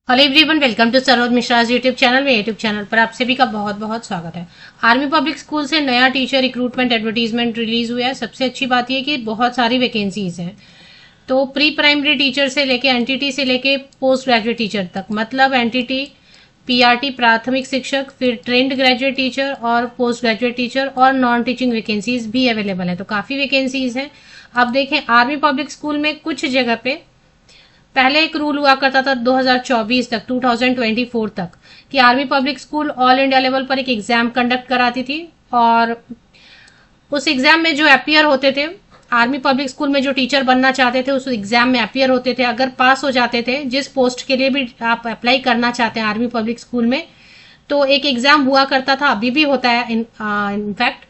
Hello everyone, welcome to Saroj Mishra YouTube channel में। YouTube channel पर आप सभी का बहुत बहुत स्वागत है। आर्मी पब्लिक स्कूल से नया टीचर रिक्रूटमेंट एडवर्टीजमेंट रिलीज हुआ है। सबसे अच्छी बात यह कि बहुत सारी वैकेंसीज हैं। तो प्री प्राइमरी टीचर से लेके एनटीटी से लेके पोस्ट ग्रेजुएट टीचर तक, मतलब एनटीटी, पीआरटी प्राथमिक शिक्षक, फिर ट्रेंड ग्रेजुएट टीचर और पोस्ट ग्रेजुएट टीचर और नॉन टीचिंग वैकेंसीज भी अवेलेबल है। तो काफी वैकेंसीज हैं। अब देखें, आर्मी पब्लिक स्कूल में कुछ जगह पे पहले एक रूल हुआ करता था 2024 तक, 2024 तक, कि army Public school all India level पर एक एग्जाम कंडक्ट कराती थी और उस एग्जाम में जो अपियर होते थे, आर्मी पब्लिक स्कूल में जो टीचर बनना चाहते थे उस एग्जाम में अपियर होते थे। अगर पास हो जाते थे, जिस पोस्ट के लिए भी आप अप्लाई करना चाहते हैं आर्मी पब्लिक स्कूल में, तो एक एग्जाम हुआ करता था, अभी भी होता है इनफैक्ट।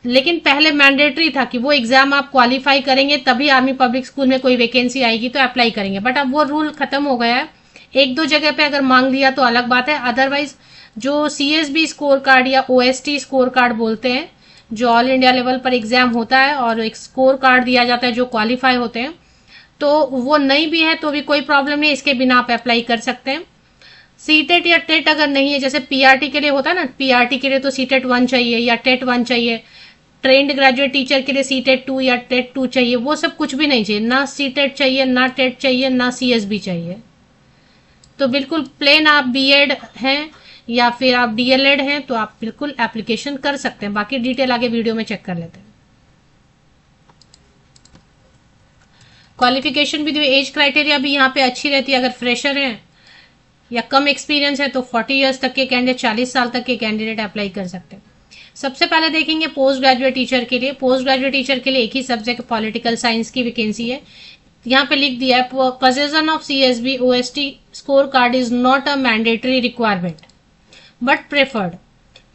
लेकिन पहले मैंडेटरी था कि वो एग्जाम आप क्वालिफाई करेंगे तभी आर्मी पब्लिक स्कूल में कोई वैकेंसी आएगी तो अप्लाई करेंगे। बट अब वो रूल खत्म हो गया है। एक दो जगह पे अगर मांग लिया तो अलग बात है, अदरवाइज जो सीएसबी स्कोर कार्ड या ओएसटी स्कोर कार्ड बोलते हैं, जो ऑल इंडिया लेवल पर एग्जाम होता है और एक स्कोर कार्ड दिया जाता है जो क्वालिफाई होते हैं, तो वो नहीं भी है तो भी कोई प्रॉब्लम नहीं, इसके बिना आप अप्लाई कर सकते हैं। सीटेट या टेट अगर नहीं है, जैसे पीआरटी के लिए होता है ना, पीआरटी के लिए तो सीटेट 1 चाहिए या टेट 1 चाहिए, ट्रेंड ग्रेजुएट टीचर के लिए सीटेट 2 या टेट 2 चाहिए, वो सब कुछ भी नहीं चाहिए। ना सीटेट चाहिए, ना टेट चाहिए, ना सीएसबी चाहिए। तो बिल्कुल प्लेन आप बीएड हैं या फिर आप डीएलएड हैं तो आप बिल्कुल एप्लीकेशन कर सकते हैं। बाकी डिटेल आगे वीडियो में चेक कर लेते हैं। क्वालिफिकेशन भी, एज क्राइटेरिया भी यहाँ पे अच्छी रहती है। अगर फ्रेशर हैं या कम एक्सपीरियंस है तो 40 ईयर्स तक के कैंडिडेट, 40 साल तक के कैंडिडेट अप्लाई कर सकते हैं। सबसे पहले देखेंगे पोस्ट ग्रेजुएट टीचर के लिए। पोस्ट ग्रेजुएट टीचर के लिए एक ही सब्जेक्ट पॉलिटिकल साइंस की वैकेंसी है। यहाँ पे लिख दिया है, possession of CSB OST score card is not a mandatory requirement but preferred.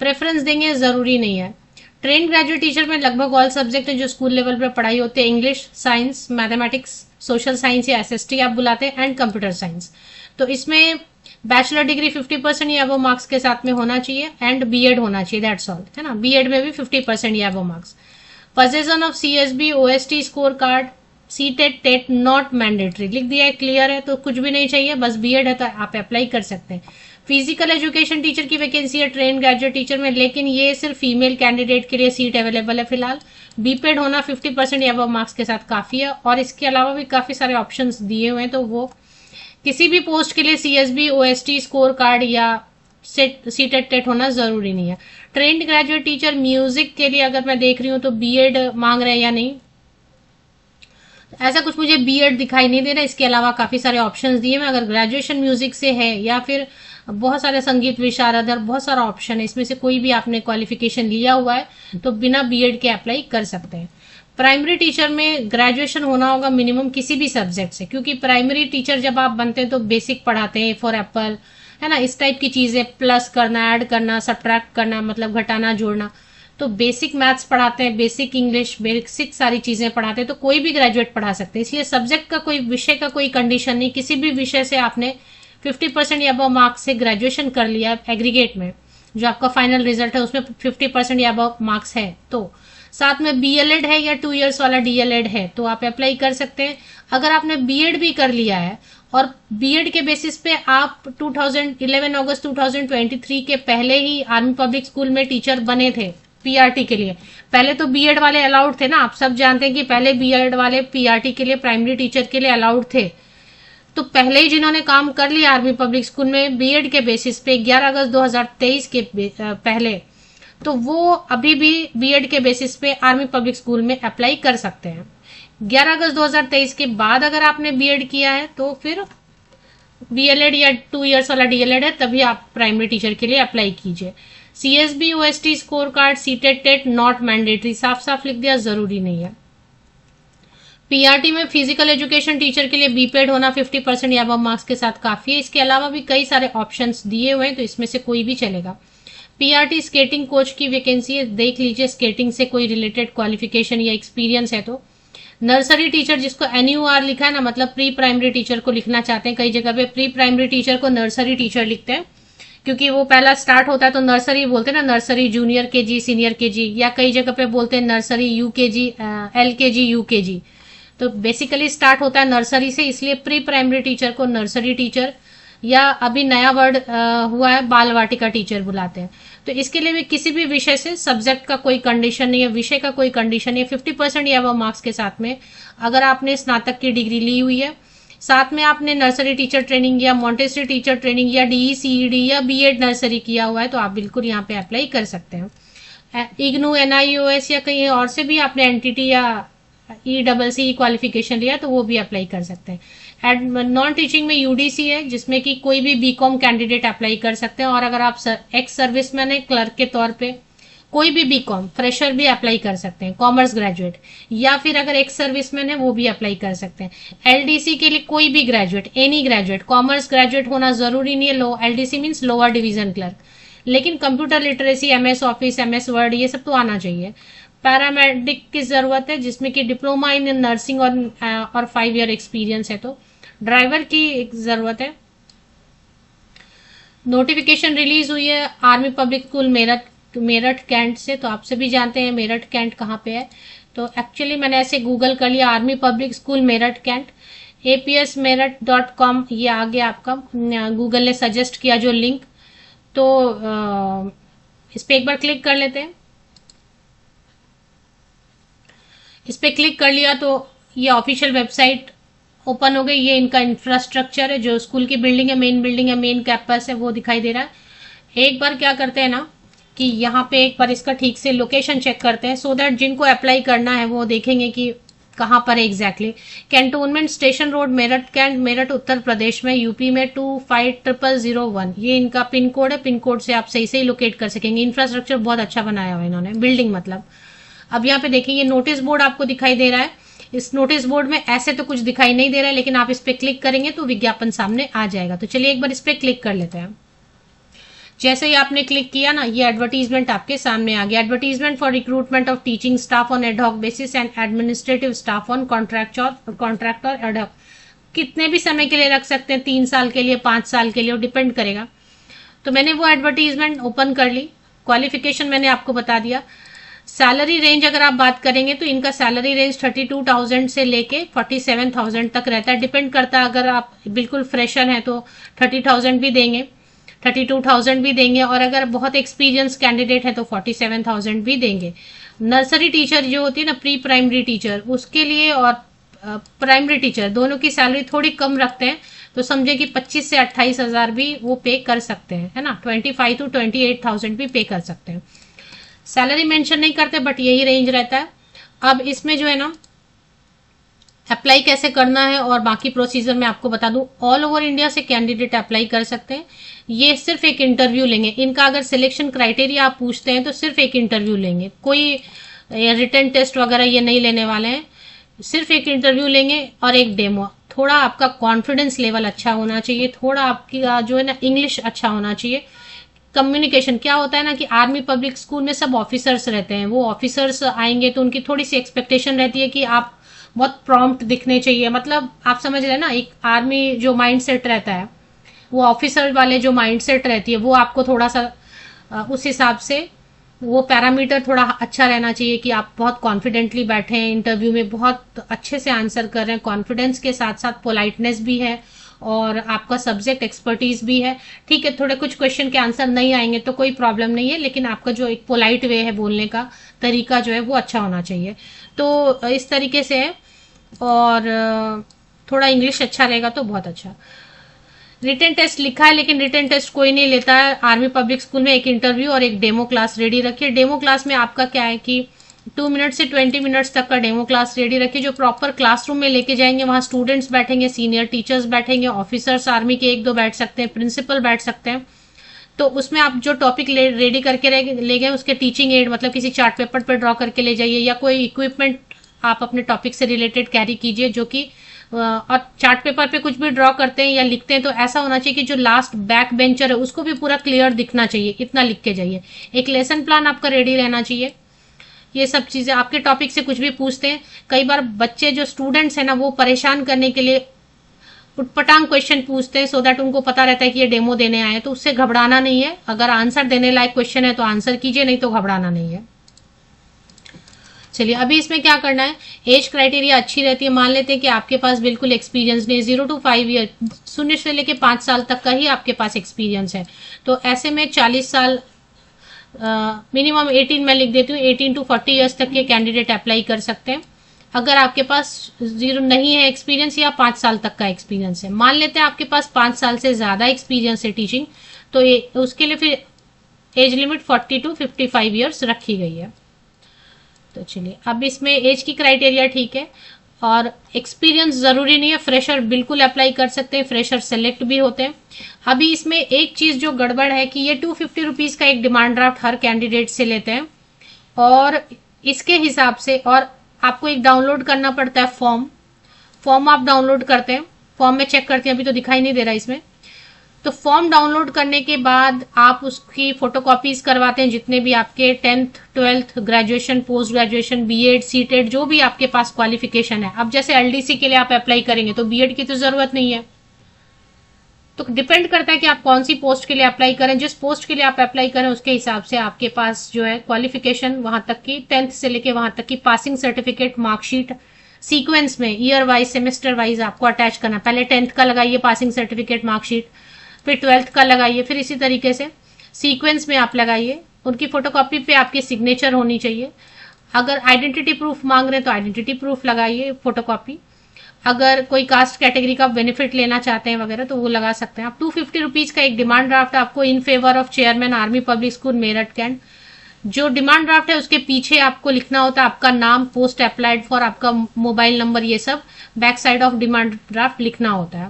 Preference देंगे, जरूरी नहीं है। ट्रेन ग्रेजुएट टीचर में लगभग ऑल सब्जेक्ट है जो स्कूल लेवल पर पढ़ाई होते हैं, English, science, mathematics, social science या एसएसटी आप बुलाते हैं, एंड कंप्यूटर साइंस। तो इसमें बैचलर डिग्री 50% या वो मार्क्स के साथ में होना चाहिए एंड बीएड होना चाहिए, दैट्स ऑल, है ना। बीएड में भी 50% या वो marks. Possession of CSB OST score card, CTET TET not mandatory, लिख दिया है, क्लियर है। तो कुछ भी नहीं चाहिए, बस बीएड है तो आप अप्लाई कर सकते हैं। फिजिकल एजुकेशन टीचर की वैकेंसी है ट्रेन ग्रेजुएट टीचर में, लेकिन ये सिर्फ फीमेल कैंडिडेट के लिए सीट अवेलेबल है फिलहाल। बीपेड होना 50% या वो मार्क्स के साथ काफी है, और इसके अलावा भी काफी सारे ऑप्शंस दिए हुए हैं। तो वो किसी भी पोस्ट के लिए सीएसबी ओएसटी स्कोर कार्ड या सीटेट टेट होना जरूरी नहीं है। ट्रेंड ग्रेजुएट टीचर म्यूजिक के लिए अगर मैं देख रही हूँ तो बीएड मांग रहे हैं या नहीं, ऐसा कुछ मुझे बीएड दिखाई नहीं दे रहा। इसके अलावा काफी सारे ऑप्शंस दिए हैं। अगर ग्रेजुएशन म्यूजिक से है या फिर बहुत सारे संगीत विशारद, बहुत सारा ऑप्शन है, इसमें से कोई भी आपने क्वालिफिकेशन लिया हुआ है तो बिना बीएड के अप्लाई कर सकते हैं। प्राइमरी टीचर में ग्रेजुएशन होना होगा मिनिमम किसी भी सब्जेक्ट से, क्योंकि प्राइमरी टीचर जब आप बनते हैं तो बेसिक पढ़ाते हैं, फॉर एप्पल, है ना, इस टाइप की चीजें, प्लस करना, ऐड करना, सब्ट्रैक्ट करना, मतलब घटाना जोड़ना, तो बेसिक मैथ्स पढ़ाते हैं, बेसिक इंग्लिश, बेसिक सारी चीजें पढ़ाते हैं। तो कोई भी ग्रेजुएट पढ़ा सकते हैं, इसलिए सब्जेक्ट का कोई, विषय का कोई कंडीशन नहीं। किसी भी विषय से आपने 50% या अबव मार्क्स से ग्रेजुएशन कर लिया एग्रीगेट में, जो आपका फाइनल रिजल्ट है उसमें 50% या अबव मार्क्स है, तो साथ में बीएलएड है या 2 इयर्स वाला डीएलएड है तो आप अप्लाई कर सकते हैं। अगर आपने बीएड भी कर लिया है और बीएड के बेसिस पे आप 11 अगस्त 2023 के पहले ही आर्मी पब्लिक स्कूल में टीचर बने थे पीआरटी के लिए, पहले तो बीएड वाले अलाउड थे ना, आप सब जानते हैं कि पहले बीएड वाले पीआरटी के लिए, प्राइमरी टीचर के लिए अलाउड थे। तो पहले ही जिन्होंने काम कर लिया आर्मी पब्लिक स्कूल में बीएड के बेसिस पे 11 अगस्त 2023 के पहले, तो वो अभी भी बीएड के बेसिस पे आर्मी पब्लिक स्कूल में अप्लाई कर सकते हैं। 11 अगस्त 2023 के बाद अगर आपने बीएड किया है तो फिर बीएलएड या 2 इयर्स वाला डीएलएड है तभी आप प्राइमरी टीचर के लिए अप्लाई कीजिए। CSB OST score card, CTET TET not mandatory, साफ साफ लिख दिया, जरूरी नहीं है। पीआरटी में फिजिकल एजुकेशन टीचर के लिए बीपेड होना 50% या अबव मार्क्स के साथ काफी है। इसके अलावा भी कई सारे ऑप्शंस दिए हुए हैं, तो इसमें से कोई भी चलेगा। पीआरटी स्केटिंग कोच की वैकेंसी है, देख लीजिए, स्केटिंग से कोई रिलेटेड क्वालिफिकेशन या एक्सपीरियंस है तो। नर्सरी टीचर, जिसको एनयूआर लिखा है ना, मतलब प्री प्राइमरी टीचर को लिखना चाहते हैं, कई जगह पे प्री प्राइमरी टीचर को नर्सरी टीचर लिखते हैं क्योंकि वो पहला स्टार्ट होता है तो नर्सरी बोलते हैं ना, nursery, junior KG, senior KG, या कई जगह पे बोलते हैं नर्सरी यूकेजी, एलकेजी, यूकेजी। तो बेसिकली स्टार्ट होता है नर्सरी से, इसलिए प्री प्राइमरी टीचर को नर्सरी टीचर या अभी नया वर्ड हुआ है बाल वाटिका टीचर बुलाते हैं। तो इसके लिए भी किसी भी विषय से सब्जेक्ट का कोई कंडीशन नहीं है, विषय का कोई कंडीशन नहीं है, 50% या वो मार्क्स के साथ में अगर आपने स्नातक की डिग्री ली हुई है, साथ में आपने नर्सरी टीचर ट्रेनिंग या मॉन्टेसरी टीचर ट्रेनिंग या DECED या बीएड नर्सरी किया हुआ है, तो आप बिल्कुल यहाँ पे अप्लाई कर सकते हैं। इग्नू, NIOS या कहीं और से भी आपने एनटीटी या ECC क्वालिफिकेशन लिया तो वो भी अप्लाई कर सकते हैं। नॉन टीचिंग में UDC है, जिसमें कि कोई भी BCom कैंडिडेट अप्लाई कर सकते हैं, और अगर आप एक्स सर्विसमैन है क्लर्क के तौर पे, कोई भी BCom फ्रेशर भी अप्लाई कर सकते हैं, कॉमर्स ग्रेजुएट, या फिर अगर एक्स सर्विसमैन है वो भी अप्लाई कर सकते हैं। LDC के लिए कोई भी graduate, any graduate, commerce graduate होना जरूरी नहीं है। LDC means lower division clerk, लेकिन computer literacy, MS office, MS word, ये सब तो आना चाहिए। पैरामेडिक की जरूरत है, जिसमें कि डिप्लोमा इन नर्सिंग और 5 ईयर एक्सपीरियंस है। तो ड्राइवर की जरूरत है। नोटिफिकेशन रिलीज हुई है Army Public School Meerut cantt से। तो आप सभी जानते हैं मेरठ कैंट कहाँ पे है। तो एक्चुअली मैंने ऐसे गूगल कर लिया, Army Public School Meerut cantt, APSmeerut.com, ये आ गया आपका, गूगल ने सजेस्ट किया जो लिंक। तो इस पे एक बार क्लिक कर लेते हैं। इस पे क्लिक कर लिया तो ये ऑफिशियल वेबसाइट ओपन हो गई। ये इनका इंफ्रास्ट्रक्चर है, जो स्कूल की बिल्डिंग है, मेन कैंपस है, वो दिखाई दे रहा है। एक बार क्या करते हैं ना कि यहाँ पे एक बार इसका ठीक से लोकेशन चेक करते हैं, सो दैट जिनको अप्लाई करना है वो देखेंगे कि कहाँ पर है exactly. Cantonment station road, Meerut cantt, Meerut Uttar Pradesh में, यूपी में 250001, ये इनका पिन कोड है। पिन कोड से आप सही से ही लोकेट कर सकेंगे। इंफ्रास्ट्रक्चर बहुत अच्छा बनाया हुआ है इन्होंने, बिल्डिंग मतलब। अब यहाँ पे देखिए नोटिस बोर्ड आपको दिखाई दे रहा है। इस नोटिस बोर्ड में ऐसे तो कुछ दिखाई नहीं दे रहा है, लेकिन आप इस पे क्लिक करेंगे तो विज्ञापन सामने आ जाएगा। तो चलिए एक बार इस पे क्लिक कर लेते हैं। जैसे ही आपने क्लिक किया ना, ये एडवर्टीजमेंट आपके सामने आ गया। Advertisement for recruitment of teaching staff on ad hoc basis and administrative staff on contract और एडहॉक। कितने भी समय के लिए रख सकते हैं, 3 साल के लिए, 5 साल के लिए, वो डिपेंड करेगा। तो मैंने वो एडवर्टीजमेंट ओपन कर ली। क्वालिफिकेशन मैंने आपको बता दिया। सैलरी रेंज अगर आप बात करेंगे तो इनका सैलरी रेंज 32,000 से लेके 47,000 तक रहता है। डिपेंड करता है, अगर आप बिल्कुल फ्रेशर हैं तो 30,000 भी देंगे, 32,000 भी देंगे, और अगर बहुत एक्सपीरियंस कैंडिडेट है तो 47,000 भी देंगे। नर्सरी टीचर जो होती है ना, प्री प्राइमरी टीचर, उसके लिए और प्राइमरी टीचर दोनों की सैलरी थोड़ी कम रखते हैं। तो समझे कि 25 से 28,000 भी वो पे कर सकते हैं, है ना, 25 to 28,000 भी पे कर सकते हैं। सैलरी मेंशन नहीं करते, बट यही रेंज रहता है। अब इसमें जो है ना, अप्लाई कैसे करना है और बाकी प्रोसीजर मैं आपको बता दूं। ऑल ओवर इंडिया से कैंडिडेट अप्लाई कर सकते हैं। ये सिर्फ एक इंटरव्यू लेंगे। इनका अगर सिलेक्शन क्राइटेरिया आप पूछते हैं तो सिर्फ एक इंटरव्यू लेंगे, कोई रिटन टेस्ट वगैरह ये नहीं लेने वाले हैं। सिर्फ एक इंटरव्यू लेंगे और एक डेमो। थोड़ा आपका कॉन्फिडेंस लेवल अच्छा होना चाहिए, थोड़ा आपका जो है ना इंग्लिश अच्छा होना चाहिए। कम्युनिकेशन क्या होता है ना कि आर्मी पब्लिक स्कूल में सब ऑफिसर्स रहते हैं, वो ऑफिसर्स आएंगे तो उनकी थोड़ी सी एक्सपेक्टेशन रहती है कि आप बहुत प्रॉम्प्ट दिखने चाहिए। मतलब आप समझ रहे हैं ना, एक आर्मी जो माइंड सेट रहता है, वो ऑफिसर वाले जो माइंड सेट रहती है, वो आपको थोड़ा सा उस हिसाब से वो पैरामीटर थोड़ा अच्छा रहना चाहिए कि आप बहुत कॉन्फिडेंटली बैठे हैं इंटरव्यू में, बहुत अच्छे से आंसर कर रहे हैं, कॉन्फिडेंस के साथ साथ पोलाइटनेस भी है और आपका सब्जेक्ट एक्सपर्टीज भी है। ठीक है, थोड़े कुछ क्वेश्चन के आंसर नहीं आएंगे तो कोई प्रॉब्लम नहीं है, लेकिन आपका जो एक पोलाइट वे है बोलने का तरीका जो है वो अच्छा होना चाहिए। तो इस तरीके से है, और थोड़ा इंग्लिश अच्छा रहेगा तो बहुत अच्छा। रिटन टेस्ट लिखा है, लेकिन रिटन टेस्ट कोई नहीं लेता है आर्मी पब्लिक स्कूल में। एक इंटरव्यू और एक डेमो क्लास रेडी रखिए। डेमो क्लास में आपका क्या है कि 2 मिनट से 20 मिनट्स तक का डेमो क्लास रेडी रखिए, जो प्रॉपर क्लासरूम में लेके जाएंगे। वहां स्टूडेंट्स बैठेंगे, सीनियर टीचर्स बैठेंगे, ऑफिसर्स आर्मी के 1-2 बैठ सकते हैं, प्रिंसिपल बैठ सकते हैं। तो उसमें आप जो टॉपिक रेडी करके ले गए, उसके टीचिंग एड मतलब किसी चार्ट पेपर पर ड्रॉ करके ले जाइए, या कोई इक्विपमेंट आप अपने टॉपिक से रिलेटेड कैरी कीजिए, जो कि और चार्ट पेपर पे कुछ भी ड्रॉ करते हैं या लिखते हैं तो ऐसा होना चाहिए कि जो लास्ट बैक बेंचर है उसको भी पूरा क्लियर दिखना चाहिए, इतना लिख के जाइए। एक लेसन प्लान आपका रेडी रहना चाहिए। ये सब चीजें आपके टॉपिक से कुछ भी पूछते हैं। कई बार बच्चे जो स्टूडेंट्स हैं ना, वो परेशान करने के लिए उटपटांग क्वेश्चन पूछते हैं, सो दैट उनको पता रहता है कि ये डेमो देने आए। तो उससे घबराना नहीं है। अगर आंसर देने लायक क्वेश्चन है तो आंसर कीजिए, नहीं तो घबराना नहीं है। चलिए अभी इसमें क्या करना है, एज क्राइटेरिया अच्छी रहती है। मान लेते हैं कि आपके पास बिल्कुल एक्सपीरियंस नहीं है, 0 to 5 ईयर, 0 से लेके 5 साल तक का ही आपके पास एक्सपीरियंस है, तो ऐसे में 40 साल मिनिमम 18 मैं लिख देती हूँ, 18 to 40 ईयर्स तक के कैंडिडेट अप्लाई कर सकते हैं। अगर आपके पास 0 नहीं है एक्सपीरियंस या 5 साल तक का एक्सपीरियंस है, मान लेते हैं आपके पास 5 साल से ज़्यादा एक्सपीरियंस है टीचिंग, तो उसके लिए फिर एज लिमिट 40 to 55 ईयर्स रखी गई है। तो चलिए अब इसमें एज की क्राइटेरिया ठीक है, और एक्सपीरियंस जरूरी नहीं है, फ्रेशर बिल्कुल अप्लाई कर सकते हैं, फ्रेशर सेलेक्ट भी होते हैं। अभी इसमें एक चीज जो गड़बड़ है कि ये 250 रुपीज का एक डिमांड ड्राफ्ट हर कैंडिडेट से लेते हैं, और इसके हिसाब से और आपको एक डाउनलोड करना पड़ता है फॉर्म आप डाउनलोड करते हैं, फॉर्म में चेक करते हैं, अभी तो दिखाई नहीं दे रहा इसमें। तो फॉर्म डाउनलोड करने के बाद आप उसकी फोटोकॉपीज करवाते हैं, जितने भी आपके 10th 12th graduation, post graduation, BEd, CTET, जो भी आपके पास क्वालिफिकेशन है। अब जैसे एलडीसी के लिए आप अप्लाई करेंगे तो बीएड की तो जरूरत नहीं है, तो डिपेंड करता है कि आप कौन सी पोस्ट के लिए अप्लाई करें। जिस पोस्ट के लिए आप अप्लाई करें उसके हिसाब से आपके पास जो है क्वालिफिकेशन वहां तक की, 10th से लेके वहां तक की पासिंग सर्टिफिकेट, मार्कशीट सीक्वेंस में ईयर वाइज, सेमेस्टर वाइज आपको अटैच करना। पहले 10th का लगाइए पासिंग सर्टिफिकेट, मार्कशीट, फिर 12th का लगाइए, फिर इसी तरीके से सीक्वेंस में आप लगाइए। उनकी फोटोकॉपी पे आपकी सिग्नेचर होनी चाहिए। अगर आइडेंटिटी प्रूफ मांग रहे हैं तो आइडेंटिटी प्रूफ लगाइए फोटोकॉपी। अगर कोई कास्ट कैटेगरी का बेनिफिट लेना चाहते हैं वगैरह तो वो लगा सकते हैं आप। 250 रुपीज का एक डिमांड ड्राफ्ट आपको in favour of chairman Army Public School Meerut cantt. जो डिमांड ड्राफ्ट है उसके पीछे आपको लिखना होता है आपका नाम, पोस्ट अप्लाइड फॉर, आपका मोबाइल नंबर, ये सब back side of demand draft लिखना होता है।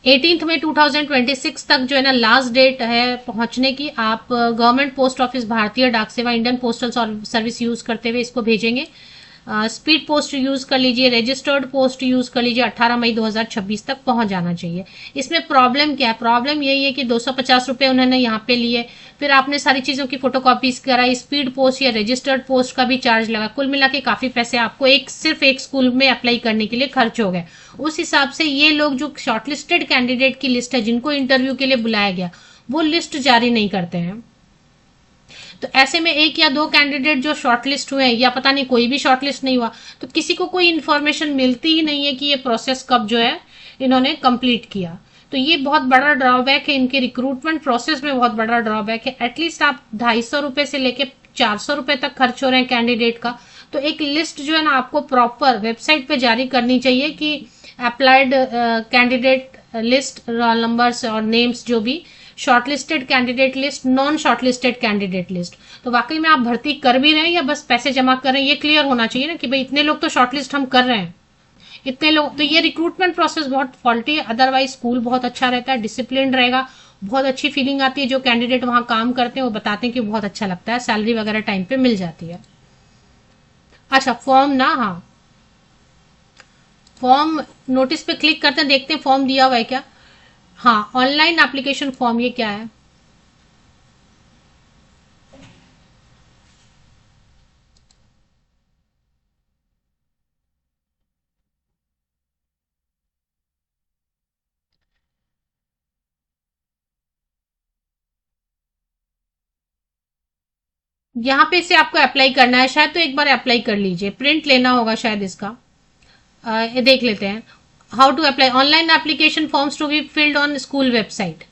18 मई 2026 तक जो है ना लास्ट डेट है पहुंचने की। आप गवर्नमेंट पोस्ट ऑफिस, भारतीय डाक सेवा, इंडियन पोस्टल सर्विस यूज करते हुए इसको भेजेंगे। स्पीड पोस्ट यूज कर लीजिए, रजिस्टर्ड पोस्ट यूज कर लीजिए, 18 मई 2026 तक पहुंच जाना चाहिए। इसमें प्रॉब्लम क्या है? प्रॉब्लम यही है कि 250 रुपए उन्होंने यहाँ पे लिए, फिर आपने सारी चीजों की फोटोकॉपीज कराई, स्पीड पोस्ट या रजिस्टर्ड पोस्ट का भी चार्ज लगा, कुल मिला के काफी पैसे आपको सिर्फ एक स्कूल में अप्लाई करने के लिए खर्च हो गए। उस हिसाब से ये लोग जो शॉर्टलिस्टेड कैंडिडेट की लिस्ट है जिनको इंटरव्यू के लिए बुलाया गया, वो लिस्ट जारी नहीं करते हैं। तो ऐसे में एक या दो कैंडिडेट जो शॉर्टलिस्ट हुए या पता नहीं कोई भी शॉर्टलिस्ट नहीं हुआ, तो किसी को कोई इन्फॉर्मेशन मिलती ही नहीं है कि ये प्रोसेस कब जो है इन्होंने कंप्लीट किया। तो ये बहुत बड़ा ड्रॉबैक है, इनके रिक्रूटमेंट प्रोसेस में बहुत बड़ा ड्रॉबैक है। एटलीस्ट आप 250 रुपए से लेके 400 रुपए तक खर्च हो रहे हैं कैंडिडेट का, तो एक लिस्ट जो है ना आपको प्रॉपर वेबसाइट पे जारी करनी चाहिए कि applied candidate list, roll numbers और नेम्स, जो भी shortlisted candidate list, non shortlisted candidate list. तो वाकई में आप भर्ती कर भी रहे हैं या बस पैसे जमा कर रहे हैं, ये क्लियर होना चाहिए ना कि भाई इतने लोग तो शॉर्टलिस्ट हम कर रहे हैं, इतने लोग। तो ये रिक्रूटमेंट प्रोसेस बहुत फॉल्टी है। अदरवाइज स्कूल बहुत अच्छा रहता है, डिसिप्लिन रहेगा, बहुत अच्छी फीलिंग आती है। जो कैंडिडेट वहां काम करते हैं वो बताते हैं कि बहुत अच्छा लगता है, सैलरी वगैरह टाइम पे मिल जाती है। अच्छा फॉर्म ना, हाँ फॉर्म नोटिस पे क्लिक करते हैं, देखते हैं फॉर्म दिया हुआ है क्या। हाँ ऑनलाइन एप्लीकेशन फॉर्म, ये क्या है? यहाँ पे से आपको अप्लाई करना है शायद, तो एक बार अप्लाई कर लीजिए, प्रिंट लेना होगा शायद इसका। ये देख लेते हैं। How to apply online application forms to be filled on school website.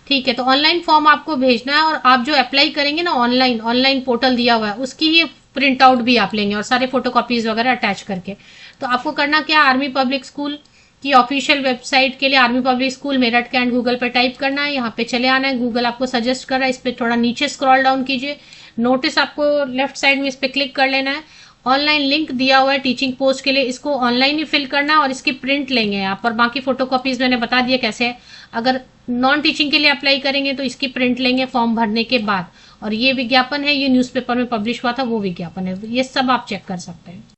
ठीक है, तो ऑनलाइन फॉर्म आपको भेजना है, और आप जो अप्लाई करेंगे ना ऑनलाइन पोर्टल दिया हुआ है उसकी ही प्रिंट आउट भी आप लेंगे और सारे फोटोकॉपीज वगैरह अटैच करके। तो आपको करना क्या, आर्मी पब्लिक स्कूल की ऑफिशियल वेबसाइट के लिए Army Public School Meerut cantt Google पे टाइप करना है, यहाँ पे चले आना है। गूगल आपको सजेस्ट कर रहा है, इस पे थोड़ा नीचे स्क्रॉल डाउन कीजिए, नोटिस आपको लेफ्ट साइड में इस पे क्लिक कर लेना है। ऑनलाइन लिंक दिया हुआ है टीचिंग पोस्ट के लिए, इसको ऑनलाइन ही फिल करना है और इसकी प्रिंट लेंगे आप। और बाकी फोटोकॉपीज मैंने बता दिया कैसे है। अगर नॉन टीचिंग के लिए अप्लाई करेंगे तो इसकी प्रिंट लेंगे फॉर्म भरने के बाद। और ये विज्ञापन है, ये न्यूज़पेपर में पब्लिश हुआ था वो विज्ञापन है, ये सब आप चेक कर सकते हैं।